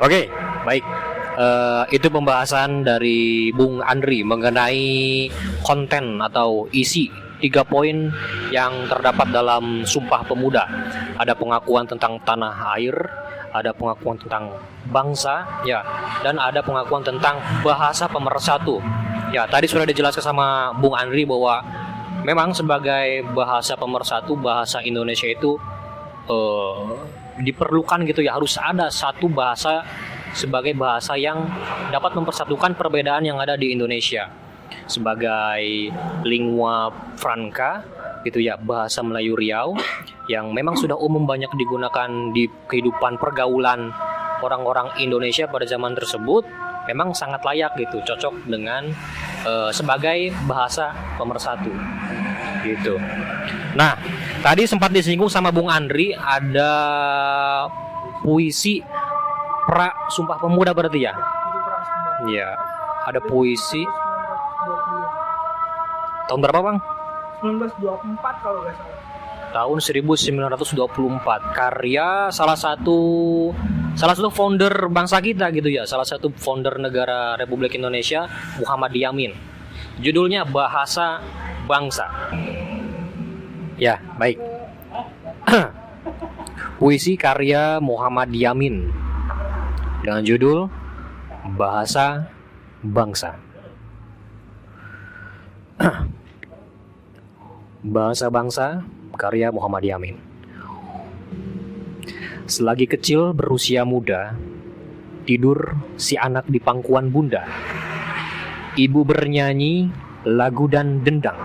Oke, baik. Itu pembahasan dari Bung Andri mengenai konten atau isi 3 poin yang terdapat dalam Sumpah Pemuda. Ada pengakuan tentang tanah air, ada pengakuan tentang bangsa, ya, dan ada pengakuan tentang bahasa pemersatu. Ya, tadi sudah dijelaskan sama Bung Andri bahwa memang sebagai bahasa pemersatu, bahasa Indonesia itu diperlukan gitu ya, harus ada satu bahasa sebagai bahasa yang dapat mempersatukan perbedaan yang ada di Indonesia sebagai lingua franca gitu ya, bahasa Melayu Riau yang memang sudah umum banyak digunakan di kehidupan pergaulan orang-orang Indonesia pada zaman tersebut, memang sangat layak gitu, cocok dengan sebagai bahasa pemersatu gitu. Nah, tadi sempat disinggung sama Bung Andri ada puisi pra Sumpah Pemuda berarti ya? Iya, ada puisi tahun berapa, Bang? 1924 kalau nggak salah. Tahun 1924, karya salah satu founder bangsa kita gitu ya, salah satu founder negara Republik Indonesia, Muhammad Yamin. Judulnya Bahasa Bangsa. Ya, baik. Puisi karya Muhammad Yamin dengan judul Bahasa Bangsa. Bahasa Bangsa karya Muhammad Yamin. Selagi kecil berusia muda, tidur si anak di pangkuan bunda. Ibu bernyanyi lagu dan dendang,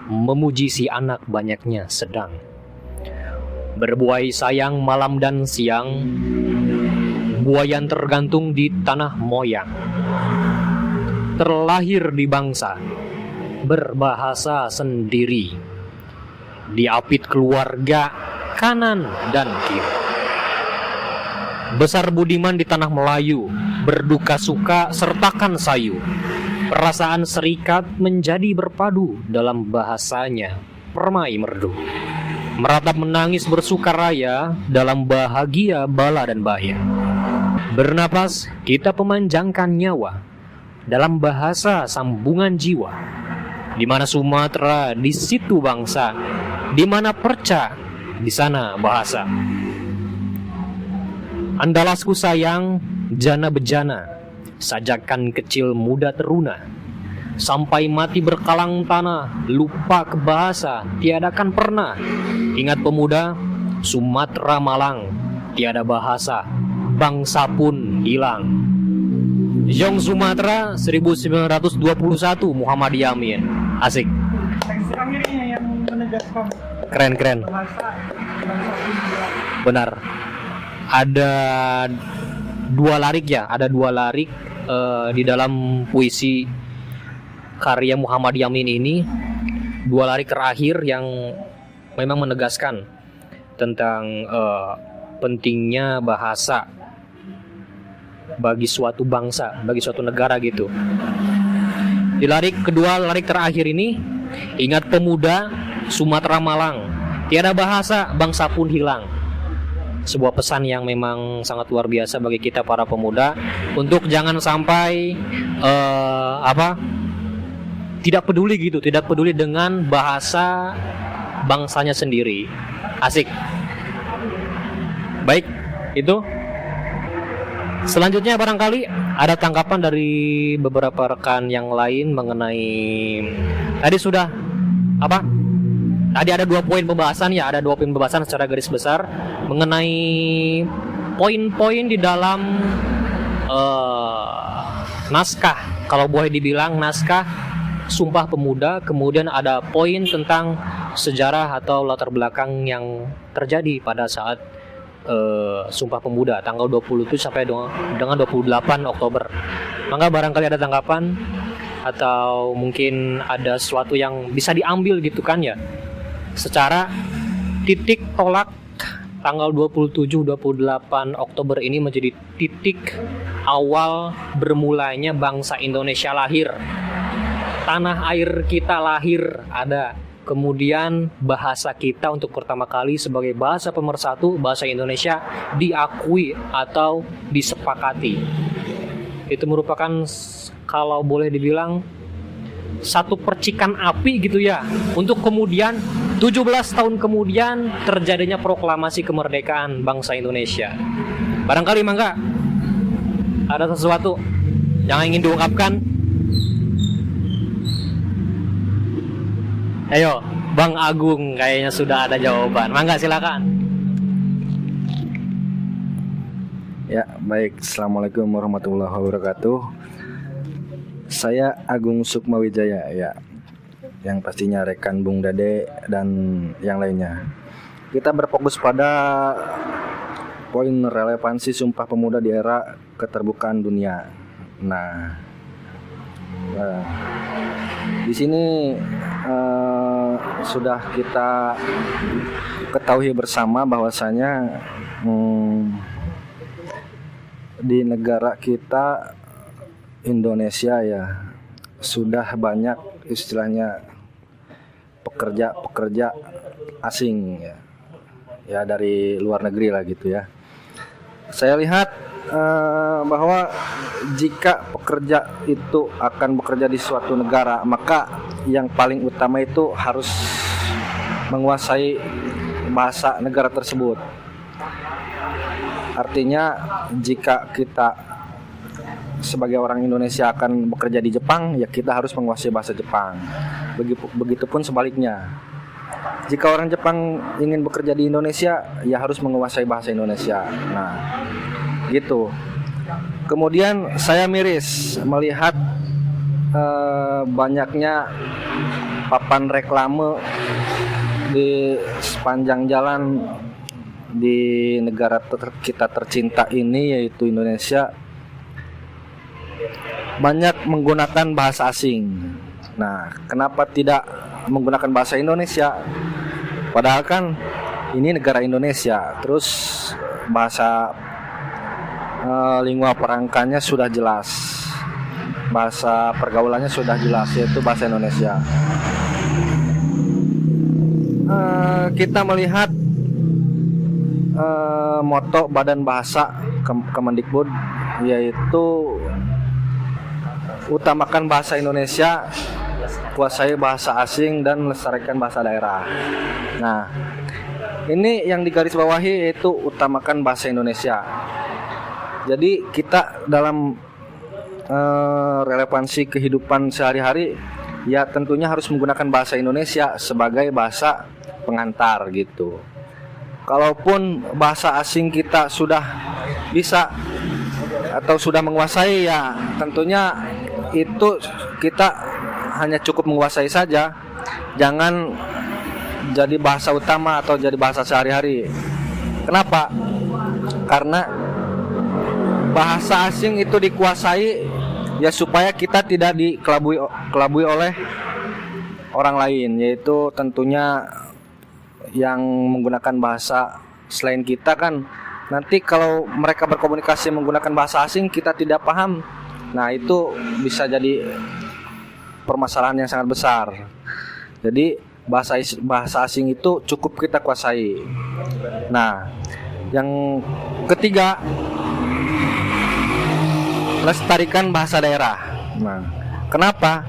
memuji si anak banyaknya sedang. Berbuai sayang malam dan siang, buayan tergantung di tanah moyang. Terlahir di bangsa, berbahasa sendiri, diapit keluarga kanan dan kiri. Besar budiman di tanah Melayu, berduka suka sertakan sayu. Perasaan serikat menjadi berpadu dalam bahasanya permai merdu. Meratap menangis bersukaraya dalam bahagia bala dan bahaya. Bernapas kita pemanjangkan nyawa dalam bahasa sambungan jiwa. Di mana Sumatera, di situ bangsa. Di mana perca, di sana bahasa. Andalasku sayang, jana bejana, sajakan kecil muda teruna. Sampai mati berkalang tanah, lupa ke bahasa, tiadakan pernah. Ingat pemuda, Sumatera Malang, tiada bahasa, bangsa pun hilang. Jong Sumatera 1921, Muhammad Yamin. Asik. Teks terakhirnya yang menegaskan Keren. bahasa bangsa pun hilang. Benar. Ada 2 larik ya, ada 2 larik di dalam puisi karya Muhammad Yamin ini. 2 larik terakhir yang memang menegaskan tentang pentingnya bahasa bagi suatu bangsa, bagi suatu negara gitu. Di larik kedua, larik terakhir ini, ingat pemuda Sumatera Malang, tiada bahasa bangsa pun hilang. Sebuah pesan yang memang sangat luar biasa bagi kita para pemuda untuk jangan sampai tidak peduli gitu, tidak peduli dengan bahasa bangsanya sendiri. Asik. Baik, itu. Selanjutnya barangkali ada tanggapan dari beberapa rekan yang lain mengenai tadi sudah apa? Tadi ada 2 poin pembahasan ya, ada 2 poin pembahasan secara garis besar mengenai poin-poin di dalam naskah, kalau boleh dibilang naskah Sumpah Pemuda. Kemudian ada poin tentang sejarah atau latar belakang yang terjadi pada saat Sumpah Pemuda tanggal 27 sampai dengan 28 Oktober. Maka barangkali ada tanggapan atau mungkin ada sesuatu yang bisa diambil gitu kan ya, secara titik tolak tanggal 27-28 Oktober ini menjadi titik awal bermulanya bangsa Indonesia lahir. Tanah air kita lahir ada kemudian bahasa kita untuk pertama kali sebagai bahasa pemersatu, bahasa Indonesia diakui atau disepakati. Itu merupakan, kalau boleh dibilang, satu percikan api gitu ya, untuk kemudian 17 tahun kemudian terjadinya proklamasi kemerdekaan bangsa Indonesia. Barangkali Mangga ada sesuatu yang ingin diungkapkan? Ayo, Bang Agung kayaknya sudah ada jawaban. Mangga silakan. Ya, baik. Assalamualaikum warahmatullahi wabarakatuh. Saya Agung Sukmawijaya, ya, yang pastinya rekan Bung Dade dan yang lainnya. Kita berfokus pada poin relevansi Sumpah Pemuda di era keterbukaan dunia. Nah, di sini sudah kita ketahui bersama bahwasanya di negara kita Indonesia ya sudah banyak istilahnya pekerja asing ya dari luar negeri lah gitu ya. Saya lihat bahwa jika pekerja itu akan bekerja di suatu negara, maka yang paling utama itu harus menguasai bahasa negara tersebut. Artinya jika kita sebagai orang Indonesia akan bekerja di Jepang, ya kita harus menguasai bahasa Jepang. Begitupun sebaliknya. Jika orang Jepang ingin bekerja di Indonesia, ya harus menguasai bahasa Indonesia. Nah, gitu. Kemudian saya miris melihat banyaknya papan reklame di sepanjang jalan di negara kita tercinta ini, yaitu Indonesia, banyak menggunakan bahasa asing. Nah, kenapa tidak menggunakan bahasa Indonesia? Padahal kan ini negara Indonesia. Terus bahasa lingua francanya sudah jelas, bahasa pergaulannya sudah jelas, yaitu bahasa Indonesia. Kita melihat moto Badan Bahasa Kemendikbud, yaitu utamakan bahasa Indonesia, kuasai bahasa asing, dan lestarikan bahasa daerah. Nah, ini yang digarisbawahi, yaitu utamakan bahasa Indonesia. Jadi kita dalam relevansi kehidupan sehari-hari, ya tentunya harus menggunakan bahasa Indonesia sebagai bahasa pengantar gitu. Kalaupun bahasa asing kita sudah bisa atau sudah menguasai, ya tentunya itu kita hanya cukup menguasai saja, jangan jadi bahasa utama atau jadi bahasa sehari-hari. Kenapa? Karena bahasa asing itu dikuasai ya supaya kita tidak dikelabui oleh orang lain, yaitu tentunya yang menggunakan bahasa selain kita kan. Nanti kalau mereka berkomunikasi menggunakan bahasa asing, kita tidak paham. Nah, itu bisa jadi permasalahan yang sangat besar. Jadi bahasa asing itu cukup kita kuasai. Nah, yang ketiga, lestarikan bahasa daerah. Nah, kenapa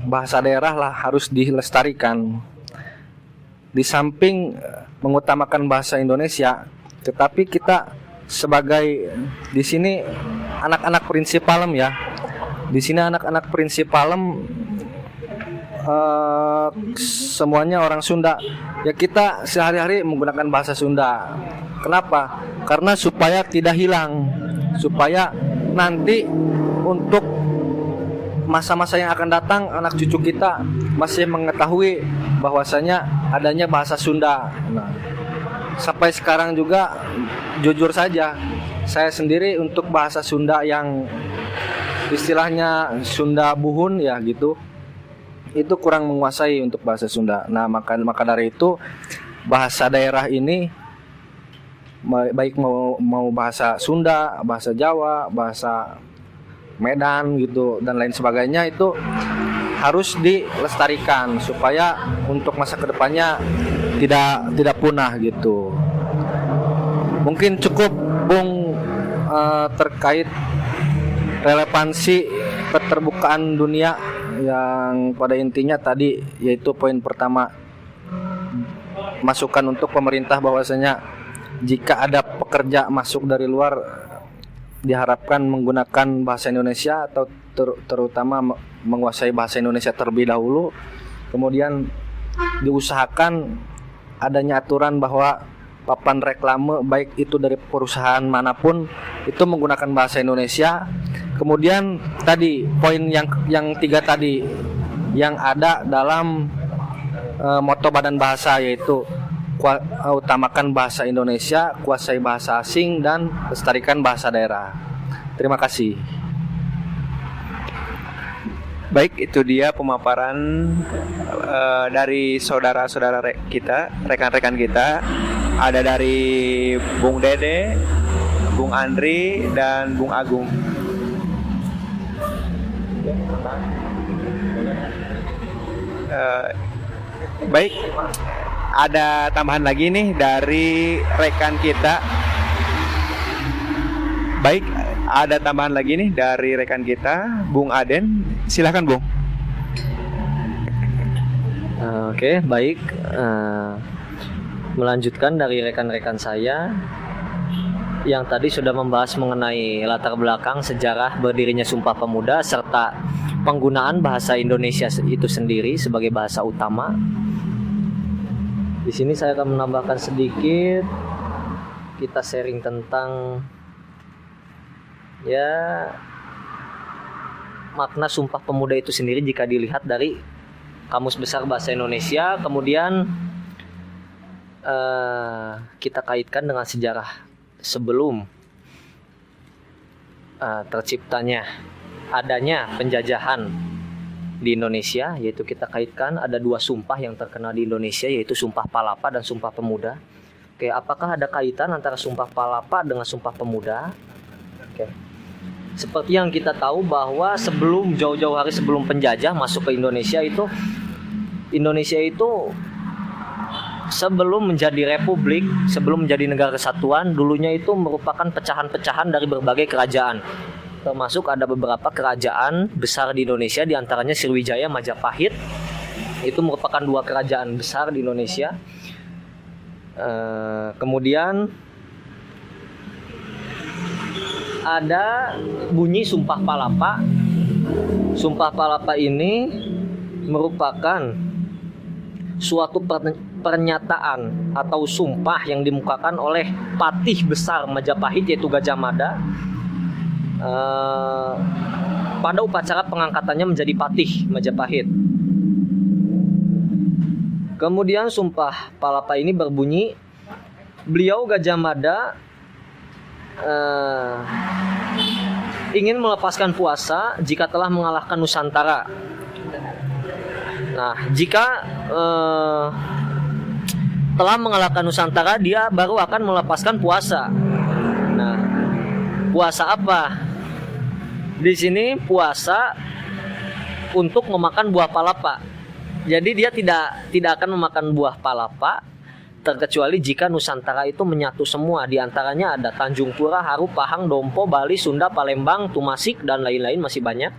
bahasa daerah lah harus dilestarikan? Di samping mengutamakan bahasa Indonesia, tetapi kita sebagai di sini anak-anak Prinsipalem ya. Di sini anak-anak Prinsipalem semuanya orang Sunda. Ya kita sehari-hari menggunakan bahasa Sunda. Kenapa? Karena supaya tidak hilang, supaya nanti untuk masa-masa yang akan datang anak cucu kita masih mengetahui bahwasanya adanya bahasa Sunda. Nah, sampai sekarang juga jujur saja saya sendiri untuk bahasa Sunda yang istilahnya Sunda Buhun ya gitu, itu kurang menguasai untuk bahasa Sunda. Nah, maka dari itu bahasa daerah ini baik mau bahasa Sunda, bahasa Jawa, bahasa Medan gitu dan lain sebagainya, itu harus dilestarikan supaya untuk masa kedepannya tidak punah gitu. Mungkin cukup Bung terkait relevansi keterbukaan dunia yang pada intinya tadi, yaitu poin pertama, masukan untuk pemerintah bahwasanya jika ada pekerja masuk dari luar diharapkan menggunakan bahasa Indonesia atau terutama menguasai bahasa Indonesia terlebih dahulu. Kemudian diusahakan adanya aturan bahwa papan reklame baik itu dari perusahaan manapun itu menggunakan bahasa Indonesia. Kemudian tadi poin yang 3 tadi yang ada dalam moto Badan Bahasa, yaitu utamakan bahasa Indonesia, kuasai bahasa asing, dan lestarikan bahasa daerah. Terima kasih. Baik, itu dia pemaparan dari saudara-saudara kita, rekan-rekan kita. Ada dari Bung Dede, Bung Andri, dan Bung Agung. Baik, ada tambahan lagi nih dari rekan kita. Baik, ada tambahan lagi nih dari rekan kita, Bung Aden. Silakan, Bung. Oke, baik. Melanjutkan dari rekan-rekan saya yang tadi sudah membahas mengenai latar belakang sejarah berdirinya Sumpah Pemuda serta penggunaan bahasa Indonesia itu sendiri sebagai bahasa utama. Di sini saya akan menambahkan sedikit, kita sharing tentang makna Sumpah Pemuda itu sendiri jika dilihat dari Kamus Besar Bahasa Indonesia. Kemudian kita kaitkan dengan sejarah sebelum terciptanya adanya penjajahan di Indonesia, yaitu kita kaitkan ada 2 sumpah yang terkenal di Indonesia, yaitu Sumpah Palapa dan Sumpah Pemuda. Oke, apakah ada kaitan antara Sumpah Palapa dengan Sumpah Pemuda? Oke. Seperti yang kita tahu bahwa sebelum jauh-jauh hari sebelum penjajah masuk ke Indonesia itu sebelum menjadi republik, sebelum menjadi negara kesatuan, dulunya itu merupakan pecahan-pecahan dari berbagai kerajaan. Termasuk ada beberapa kerajaan besar di Indonesia, diantaranya Sriwijaya, Majapahit. Itu merupakan 2 kerajaan besar di Indonesia. Kemudian ada bunyi Sumpah Palapa. Sumpah Palapa ini merupakan suatu pernyataan atau sumpah yang dimukakan oleh patih besar Majapahit, yaitu Gajah Mada, pada upacara pengangkatannya menjadi patih Majapahit. Kemudian Sumpah Palapa ini berbunyi, beliau Gajah Mada ingin melepaskan puasa jika telah mengalahkan Nusantara. Nah, jika telah mengalahkan Nusantara, dia baru akan melepaskan puasa. Nah, puasa apa? Di sini puasa untuk memakan buah palapa. Jadi dia tidak akan memakan buah palapa terkecuali jika Nusantara itu menyatu semua. Di antaranya ada Tanjung Pura, Haru, Pahang, Dompo, Bali, Sunda, Palembang, Tumasik, dan lain-lain, masih banyak.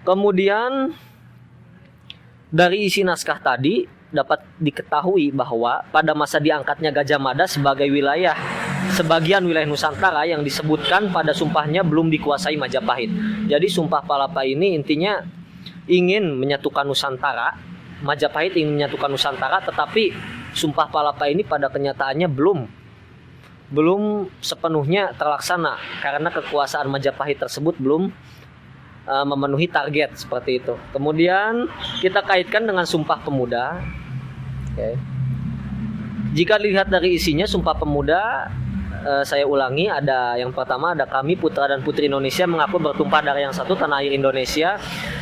Kemudian dari isi naskah tadi dapat diketahui bahwa pada masa diangkatnya Gajah Mada sebagai sebagian wilayah Nusantara yang disebutkan pada sumpahnya belum dikuasai Majapahit. Jadi Sumpah Palapa ini intinya ingin menyatukan Nusantara. Majapahit ingin menyatukan Nusantara, tetapi Sumpah Palapa ini pada kenyataannya belum sepenuhnya terlaksana karena kekuasaan Majapahit tersebut belum memenuhi target seperti itu. Kemudian kita kaitkan dengan Sumpah Pemuda. Oke. Jika dilihat dari isinya Sumpah Pemuda, saya ulangi, ada yang pertama, ada kami putra dan putri Indonesia mengaku bertumpah darah yang satu tanah air Indonesia.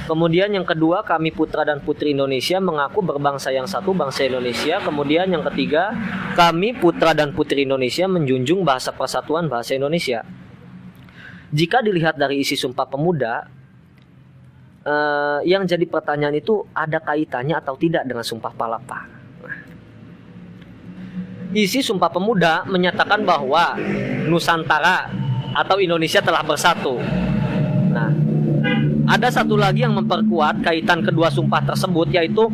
Kemudian yang kedua, kami putra dan putri Indonesia mengaku berbangsa yang satu, bangsa Indonesia. Kemudian yang ketiga, kami putra dan putri Indonesia menjunjung bahasa persatuan bahasa Indonesia. Jika dilihat dari isi Sumpah Pemuda, yang jadi pertanyaan itu ada kaitannya atau tidak dengan Sumpah Palapa. Isi Sumpah Pemuda menyatakan bahwa Nusantara atau Indonesia telah bersatu. Nah, ada satu lagi yang memperkuat kaitan kedua sumpah tersebut, yaitu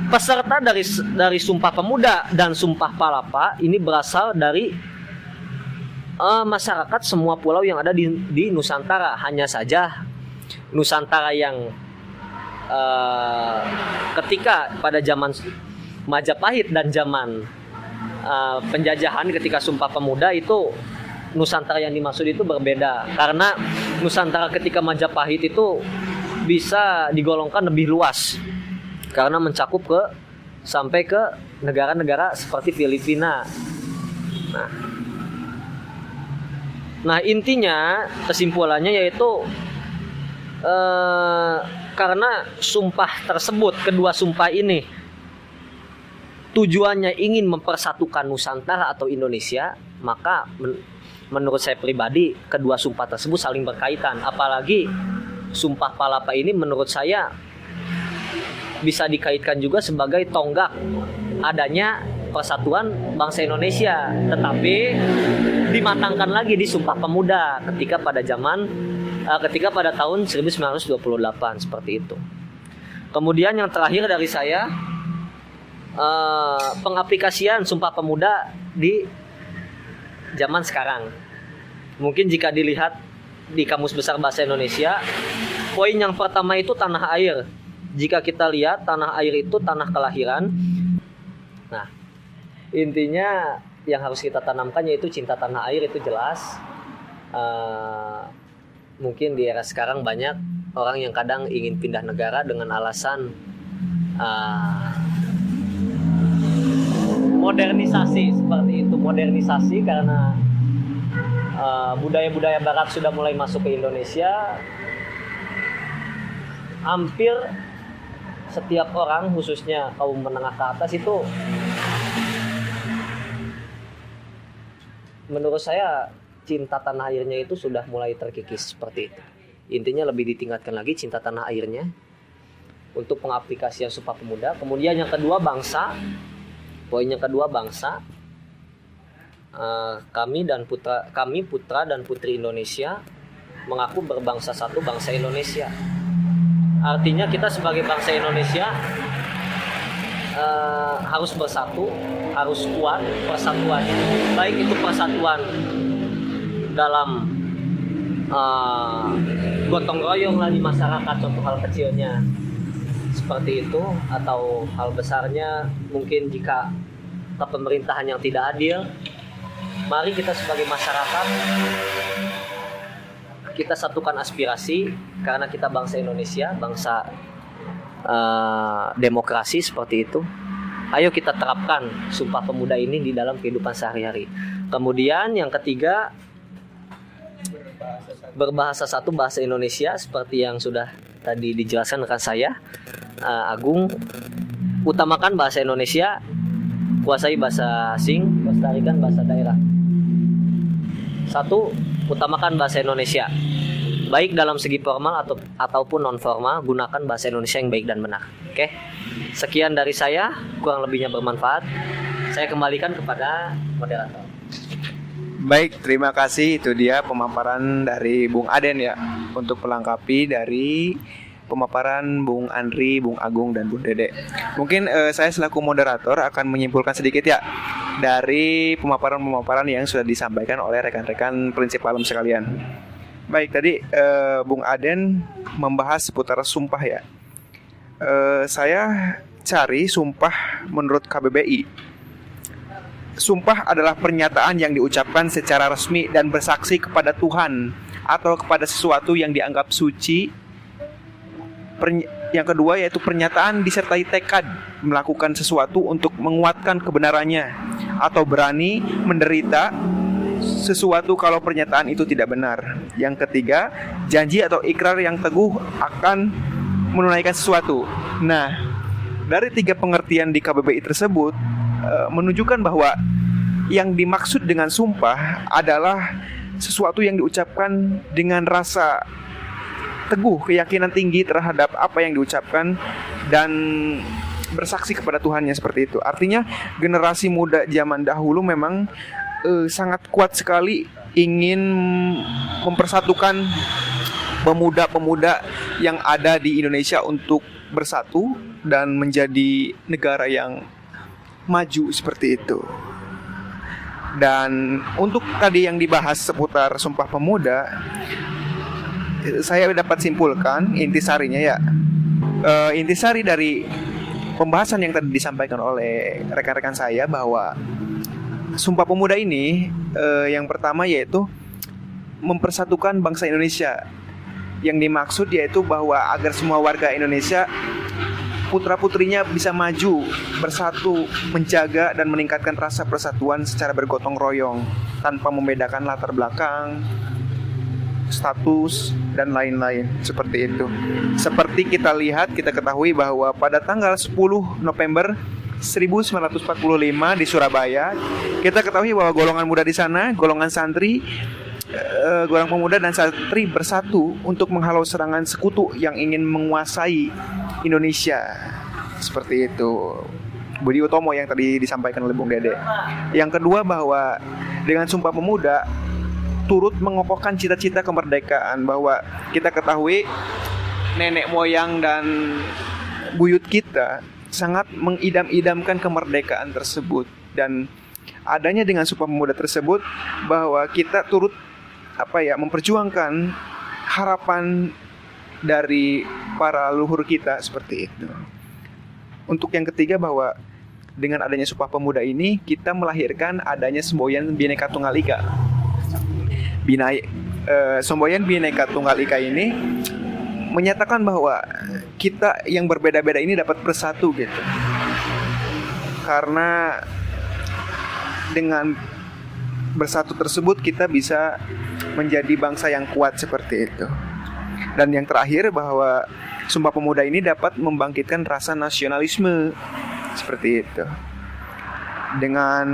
peserta dari Sumpah Pemuda dan Sumpah Palapa ini berasal dari masyarakat semua pulau yang ada di Nusantara. Hanya saja Nusantara yang ketika pada zaman Majapahit dan zaman penjajahan ketika Sumpah Pemuda itu, Nusantara yang dimaksud itu berbeda, karena Nusantara ketika Majapahit itu bisa digolongkan lebih luas karena mencakup sampai ke negara-negara seperti Filipina. Nah intinya kesimpulannya yaitu karena sumpah tersebut, kedua sumpah ini tujuannya ingin mempersatukan Nusantara atau Indonesia, maka menurut saya pribadi kedua sumpah tersebut saling berkaitan. Apalagi Sumpah Palapa ini menurut saya bisa dikaitkan juga sebagai tonggak adanya persatuan bangsa Indonesia, tetapi dimatangkan lagi di Sumpah Pemuda ketika pada tahun 1928 seperti itu. Kemudian yang terakhir dari saya, pengaplikasian Sumpah Pemuda di zaman sekarang. Mungkin jika dilihat di Kamus Besar Bahasa Indonesia, poin yang pertama itu tanah air. Jika kita lihat tanah air itu tanah kelahiran. Nah, intinya yang harus kita tanamkan yaitu cinta tanah air, itu jelas. Mungkin di era sekarang banyak orang yang kadang ingin pindah negara dengan alasan modernisasi, seperti itu. Modernisasi karena budaya-budaya barat sudah mulai masuk ke Indonesia. Hampir setiap orang, khususnya kaum menengah ke atas, itu menurut saya cinta tanah airnya itu sudah mulai terkikis seperti itu. Intinya lebih ditingkatkan lagi cinta tanah airnya untuk pengaplikasian Sumpah Pemuda. Kemudian yang kedua, bangsa. Poin yang kedua, bangsa. Kami putra dan putri Indonesia mengaku berbangsa satu, bangsa Indonesia. Artinya kita sebagai bangsa Indonesia harus bersatu, harus kuat persatuannya. Baik itu persatuan dalam gotong royong lah di masyarakat, contoh hal kecilnya seperti itu, atau hal besarnya mungkin jika kepemerintahan yang tidak adil. Mari kita sebagai masyarakat kita satukan aspirasi, karena kita bangsa Indonesia, bangsa demokrasi seperti itu. Ayo kita terapkan Sumpah Pemuda ini di dalam kehidupan sehari-hari. Kemudian yang ketiga, berbahasa satu, bahasa Indonesia, seperti yang sudah tadi dijelaskan rekan saya Agung. Utamakan bahasa Indonesia, kuasai bahasa asing, lestarikan bahasa daerah. Satu, utamakan bahasa Indonesia, baik dalam segi formal ataupun non formal. Gunakan bahasa Indonesia yang baik dan benar. Oke, sekian dari saya, kurang lebihnya bermanfaat. Saya kembalikan kepada moderator. Baik, terima kasih. Itu dia pemaparan dari Bung Aden ya, untuk melengkapi dari pemaparan Bung Andri, Bung Agung, dan Bung Dede. Mungkin saya selaku moderator akan menyimpulkan sedikit ya dari pemaparan-pemaparan yang sudah disampaikan oleh rekan-rekan prinsip alam sekalian. Baik, tadi Bung Aden membahas seputar sumpah ya. Saya cari sumpah menurut KBBI. Sumpah adalah pernyataan yang diucapkan secara resmi dan bersaksi kepada Tuhan atau kepada sesuatu yang dianggap suci. Yang kedua yaitu pernyataan disertai tekad melakukan sesuatu untuk menguatkan kebenarannya, atau berani menderita sesuatu kalau pernyataan itu tidak benar. Yang ketiga, janji atau ikrar yang teguh akan menunaikan sesuatu. Nah, dari tiga pengertian di KBBI tersebut menunjukkan bahwa yang dimaksud dengan sumpah adalah sesuatu yang diucapkan dengan rasa teguh, keyakinan tinggi terhadap apa yang diucapkan dan bersaksi kepada Tuhannya seperti itu. Artinya generasi muda zaman dahulu memang sangat kuat sekali ingin mempersatukan pemuda-pemuda yang ada di Indonesia untuk bersatu dan menjadi negara yang maju seperti itu. Dan untuk tadi yang dibahas seputar Sumpah Pemuda, saya dapat simpulkan intisarinya ya. Intisari dari pembahasan yang tadi disampaikan oleh rekan-rekan saya bahwa Sumpah Pemuda ini yang pertama yaitu mempersatukan bangsa Indonesia. Yang dimaksud yaitu bahwa agar semua warga Indonesia, putra-putrinya bisa maju, bersatu, menjaga dan meningkatkan rasa persatuan secara bergotong royong tanpa membedakan latar belakang, status, dan lain-lain seperti itu. Seperti kita lihat, kita ketahui bahwa pada tanggal 10 November 1945 di Surabaya, kita ketahui bahwa golongan muda di sana, golongan santri, golongan pemuda dan santri bersatu untuk menghalau serangan sekutu yang ingin menguasai Indonesia. Seperti itu. Budi Utomo yang tadi disampaikan oleh Bung Dede. Yang kedua bahwa dengan Sumpah Pemuda turut mengokohkan cita-cita kemerdekaan, bahwa kita ketahui nenek moyang dan buyut kita sangat mengidam-idamkan kemerdekaan tersebut, dan adanya dengan Sumpah Pemuda tersebut bahwa kita turut memperjuangkan harapan dari para leluhur kita seperti itu. Untuk yang ketiga bahwa dengan adanya Sumpah Pemuda ini kita melahirkan adanya semboyan Bhinneka Tunggal Ika. Semboyan Bhinneka Tunggal Ika ini menyatakan bahwa kita yang berbeda-beda ini dapat bersatu gitu. Karena dengan bersatu tersebut kita bisa menjadi bangsa yang kuat seperti itu. Dan yang terakhir bahwa Sumpah Pemuda ini dapat membangkitkan rasa nasionalisme seperti itu. Dengan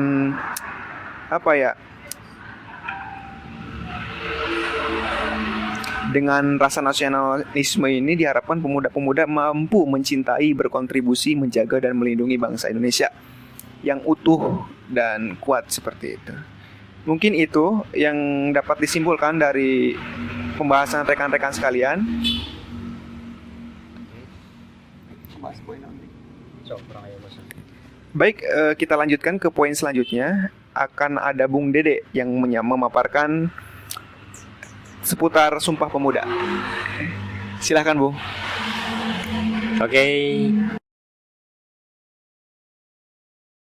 dengan rasa nasionalisme ini diharapkan pemuda-pemuda mampu mencintai, berkontribusi, menjaga dan melindungi bangsa Indonesia yang utuh dan kuat seperti itu. Mungkin itu yang dapat disimpulkan dari pembahasan rekan-rekan sekalian. Baik, kita lanjutkan ke poin selanjutnya. Akan ada Bung Dede yang memaparkan seputar Sumpah Pemuda. Silahkan, Bung. Oke.